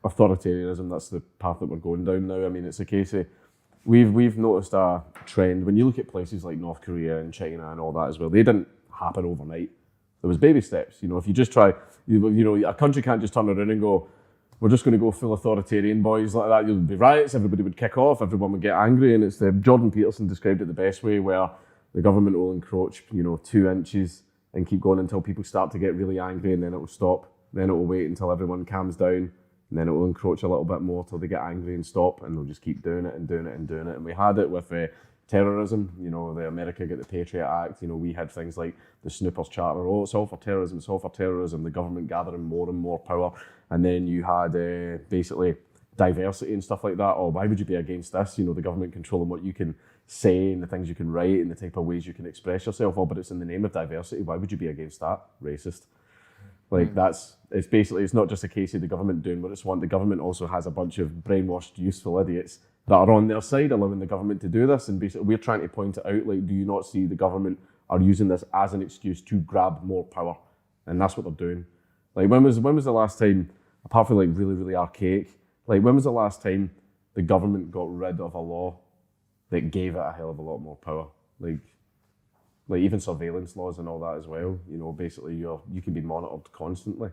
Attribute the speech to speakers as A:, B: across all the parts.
A: Authoritarianism, that's the path that we're going down now. I mean, it's a case of, we've noticed a trend. When you look at places like North Korea and China and all that as well, they didn't happen overnight. There was baby steps. You know, if you just try, a country can't just turn around and go, we're just going to go full authoritarian boys like that. You'll be riots, everybody would kick off, everyone would get angry, and it's Jordan Peterson described it the best way, where the government will encroach, 2 inches and keep going until people start to get really angry, and then it will stop. Then it will wait until everyone calms down, and then it will encroach a little bit more till they get angry and stop, and they'll just keep doing it and doing it and doing it. And we had it with terrorism. The America got the Patriot Act. We had things like the Snoopers Charter. Oh, it's all for terrorism, it's all for terrorism. The government gathering more and more power. And then you had basically diversity and stuff like that. Oh, why would you be against this? The government controlling what you can say and the things you can write and the type of ways you can express yourself. Oh, but it's in the name of diversity. Why would you be against that? Racist. It's not just a case of the government doing what it's want. The government also has a bunch of brainwashed, useful idiots that are on their side, allowing the government to do this. And basically, we're trying to point it out, do you not see the government are using this as an excuse to grab more power? And that's what they're doing. When was the last time, apart from really, really archaic, when was the last time the government got rid of a law that gave it a hell of a lot more power? Even surveillance laws and all that as well. Basically you can be monitored constantly.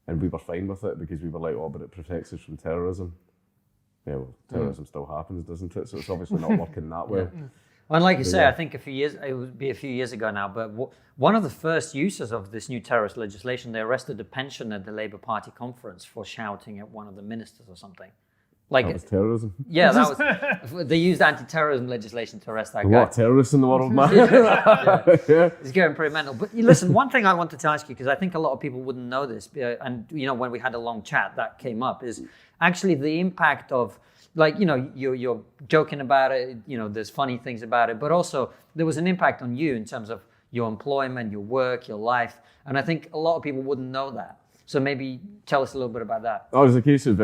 A: And we were fine with it because we were like, oh, but it protects us from terrorism. Yeah, well, terrorism still happens, doesn't it? So it's obviously not working that well.
B: Yeah. Well, like you say, I think it would be a few years ago now, but one of the first uses of this new terrorist legislation, they arrested a pensioner at the Labour Party conference for shouting at one of the ministers or something.
A: That was terrorism.
B: Yeah, that was. They used anti-terrorism legislation to arrest that guy.
A: A lot of terrorists in the world, man.
B: Yeah. It's going pretty mental. But listen, one thing I wanted to ask you, because I think a lot of people wouldn't know this, and when we had a long chat, that came up, is actually the impact of, you're joking about it. There's funny things about it, but also there was an impact on you in terms of your employment, your work, your life, and I think a lot of people wouldn't know that. So maybe tell us a little bit about that.
A: It was a case of.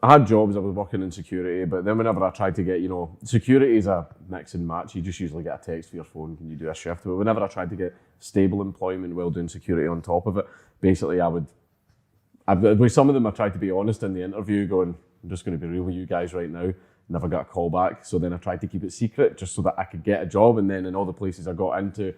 A: I had jobs, I was working in security, but then whenever I tried to get, security is a mix and match. You just usually get a text for your phone, can you do a shift? But whenever I tried to get stable employment while doing security on top of it, basically with some of them I tried to be honest in the interview, going, I'm just going to be real with you guys right now. Never got a call back. So then I tried to keep it secret just so that I could get a job. And then in all the places I got into,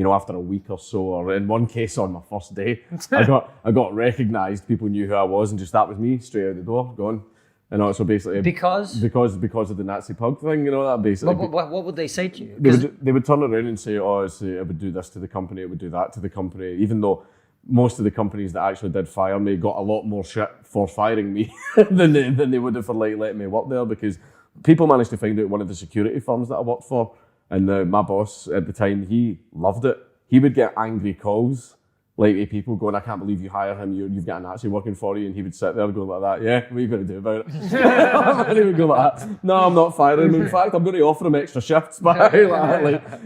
A: after a week or so, or in one case on my first day, I got recognised. People knew who I was, and just that was me straight out the door, gone. And also basically because of the Nazi pug thing, that basically.
B: What would they say to you?
A: They would turn around and say, "Oh, it would do this to the company, it would do that to the company." Even though most of the companies that actually did fire me got a lot more shit for firing me than they would have for letting me work there, because people managed to find out one of the security firms that I worked for. And my boss at the time, he loved it. He would get angry calls, people going, I can't believe you hire him, you've got a Nazi working for you. And he would sit there going like that, yeah, what are you going to do about it? And he would go like that, no, I'm not firing him. In fact, I'm going to offer him extra shifts. But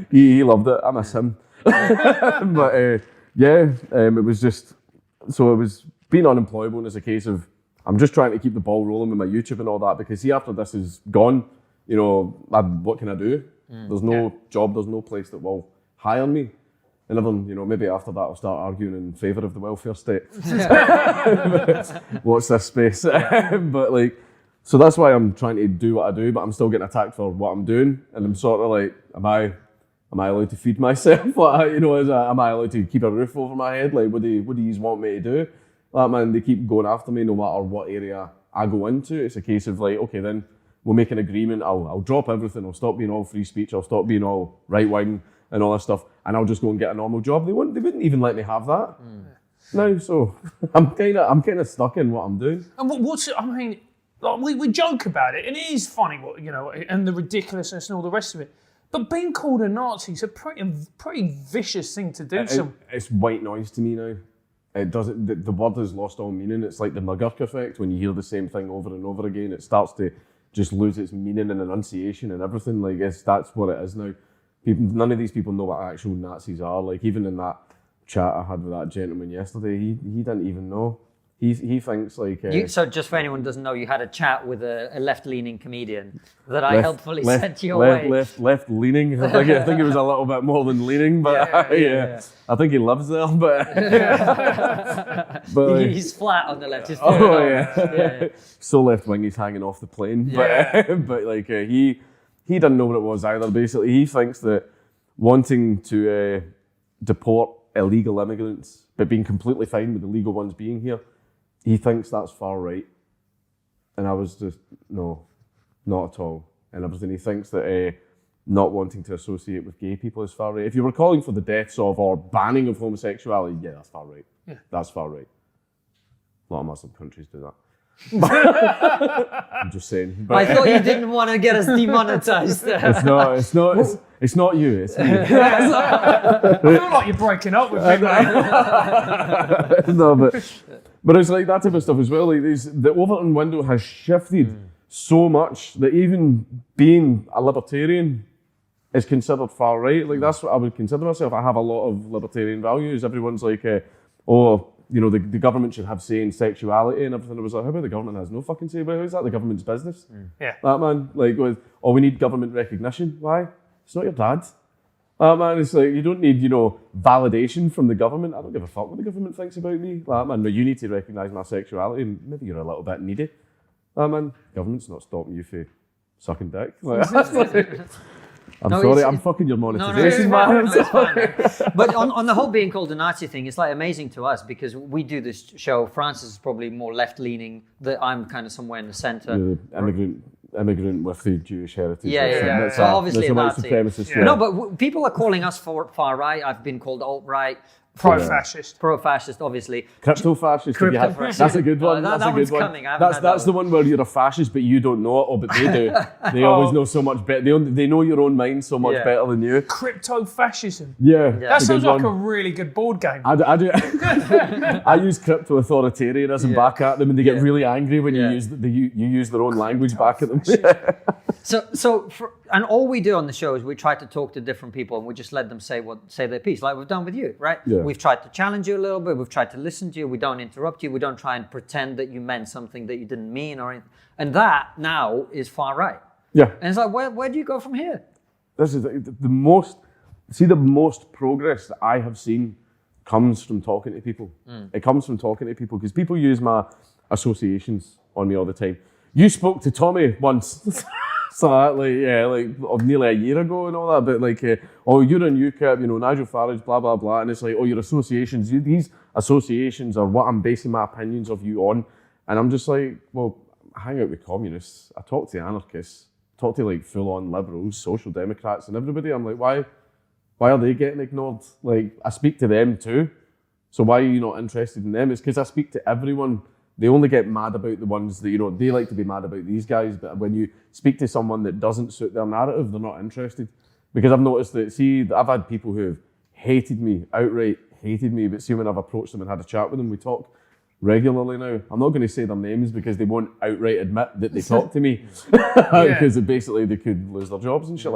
A: he loved it. I miss him. But it was just, so it was being unemployable, and it's a case of, I'm just trying to keep the ball rolling with my YouTube and all that, because after this is gone, what can I do? There's no job, there's no place that will hire me. And then, maybe after that I'll start arguing in favour of the welfare state. Watch this space. But so that's why I'm trying to do what I do, but I'm still getting attacked for what I'm doing. And I'm sort of am I allowed to feed myself? Am I allowed to keep a roof over my head? What do you want me to do? They keep going after me no matter what area I go into. It's a case of okay, then we'll make an agreement. I'll drop everything. I'll stop being all free speech. I'll stop being all right wing and all this stuff, and I'll just go and get a normal job. They wouldn't even let me have that. No, so I'm kind of stuck in what I'm doing.
C: And we joke about it, and it is funny, and the ridiculousness and all the rest of it. But being called a Nazi is a pretty vicious thing to do.
A: It's white noise to me now. It doesn't. The word has lost all meaning. It's like the McGurk effect. When you hear the same thing over and over again, it starts to just lose its meaning and enunciation and everything. That's what it is now. None of these people know what actual Nazis are. Even in that chat I had with that gentleman yesterday, he didn't even know. he thinks like...
B: So just for anyone who doesn't know, you had a chat with a left-leaning comedian that I helpfully sent your way.
A: Left-leaning. I think it was a little bit more than leaning, but yeah. I think he lives there, but... but
B: he's flat on the left.
A: Yeah. So left-wing, he's hanging off the plane.
B: Yeah.
A: But like he didn't know what it was either. Basically, he thinks that wanting to deport illegal immigrants, but being completely fine with the legal ones being here, he thinks that's far right. And I was just, no, not at all. And everything. He thinks that not wanting to associate with gay people is far right. If you were calling for the deaths of or banning of homosexuality, yeah, that's far right. Yeah. That's far right. A lot of Muslim countries do that. I'm just saying. But
B: I thought you didn't want to get us demonetized.
A: It's not you, it's me.
C: I feel like you're breaking up with me, mate.
A: No, but it's like that type of stuff as well. Like the Overton window has shifted so much that even being a libertarian is considered far right. Like that's what I would consider myself. I have a lot of libertarian values. Everyone's like, the government should have say in sexuality and everything. I was like, how about the government has no fucking say? How is that the government's business?
C: Yeah.
A: That man, like, we need government recognition. Why? It's not your dad. That man, it's like, you don't need, validation from the government. I don't give a fuck what the government thinks about me. That man, no, you need to recognise my sexuality and maybe you're a little bit needy. That man, government's not stopping you from sucking dick. Like, I'm sorry, I'm fucking your monetization, man.
B: It's fine. But on the whole being called a Nazi thing, it's like amazing to us because we do this show. Francis is probably more left-leaning. I'm kind of somewhere in the centre.
A: Immigrant with the Jewish heritage.
B: Yeah. So obviously a Nazi.
A: Supremacist.
B: Yeah. No, but people are calling us far right. I've been called alt-right.
C: Pro-fascist.
B: Pro-fascist, obviously.
A: Crypto-fascist. That's a good one.
B: That's
A: a good
B: one's
A: one.
B: coming.
A: That's the one where you're a fascist, but you don't know it, but they do. They always know so much better. They know your own mind so much better than you.
C: Crypto-fascism.
A: Yeah.
C: That sounds like a really good board game.
A: I do. I use crypto-authoritarianism back at them, and they get really angry when you use their own language back at them.
B: And all we do on the show is we try to talk to different people and we just let them say their piece, like we've done with you, right?
A: Yeah.
B: We've tried to challenge you a little bit. We've tried to listen to you. We don't interrupt you. We don't try and pretend that you meant something that you didn't mean or anything. And that now is far right.
A: Yeah.
B: And it's like, where do you go from here?
A: This is the most progress that I have seen comes from talking to people. It comes from talking to people because people use my associations on me all the time. You spoke to Tommy once. So nearly a year ago and all that, but you're in UKIP, Nigel Farage, blah, blah, blah, and it's like, your associations, these associations are what I'm basing my opinions of you on, and I'm just like, well, I hang out with communists, I talk to anarchists, I talk to full-on liberals, social democrats and everybody, I'm like, why are they getting ignored? Like, I speak to them too, so why are you not interested in them? It's because I speak to everyone. They only get mad about the ones that, they like to be mad about these guys, but when you speak to someone that doesn't suit their narrative, they're not interested. Because I've noticed that, I've had people who have outright hated me, but when I've approached them and had a chat with them, we talk regularly now. I'm not going to say their names because they won't outright admit that they talk to me. Because basically they could lose their jobs and shit,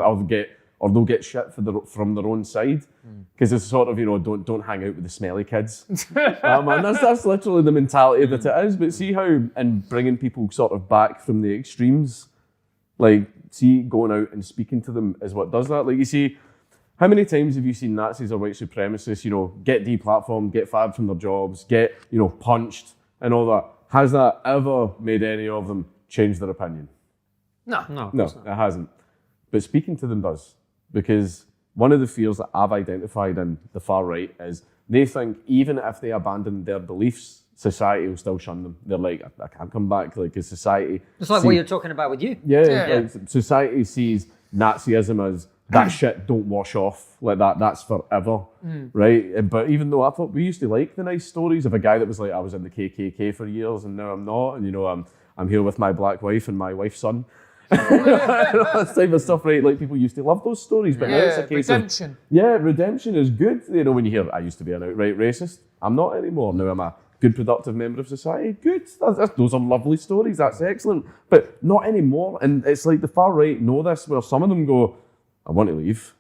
A: or they'll get shit from their own side. Because it's sort of, don't hang out with the smelly kids. Man, that's literally the mentality that it is. But see how in bringing people sort of back from the extremes, going out and speaking to them is what does that. Like, you see, how many times have you seen Nazis or white supremacists, get deplatformed, get fired from their jobs, get, punched and all that? Has that ever made any of them change their opinion?
C: No,
A: it hasn't. But speaking to them does. Because one of the fears that I've identified in the far right is they think even if they abandon their beliefs, society will still shun them. They're like, I can't come back, because society...
B: It's like what you're talking about with you.
A: Yeah. Society sees Nazism as that shit don't wash off, that's forever, right? But even though I thought we used to like the nice stories of a guy that was like, I was in the KKK for years and now I'm not, and I'm here with my black wife and my wife's son. That type of stuff, right? Like, people used to love those stories, but now it's a case
C: redemption.
A: Redemption is good. When you hear, I used to be an outright racist, I'm not anymore. Now I'm a good, productive member of society. Good. Those are lovely stories. That's excellent. But not anymore. And it's like the far right know this, where some of them go, I want to leave,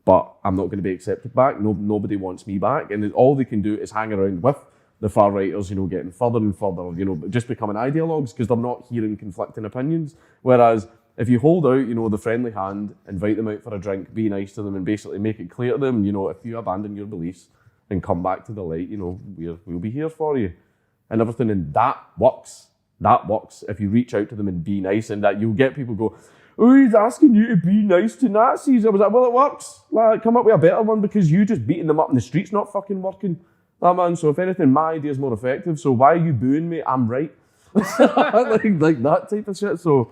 A: but I'm not going to be accepted back. Nobody wants me back. And all they can do is hang around with the far righters, getting further and further, just becoming ideologues because they're not hearing conflicting opinions. Whereas if you hold out, the friendly hand, invite them out for a drink, be nice to them, and basically make it clear to them, if you abandon your beliefs and come back to the light, we'll be here for you, and everything, and that works. That works if you reach out to them and be nice, and that you'll get people go, oh, he's asking you to be nice to Nazis. I was like, well, it works. Like, come up with a better one, because you just beating them up in the street's not fucking working. That man. So if anything, my idea is more effective. So why are you booing me? I'm right. like that type of shit. So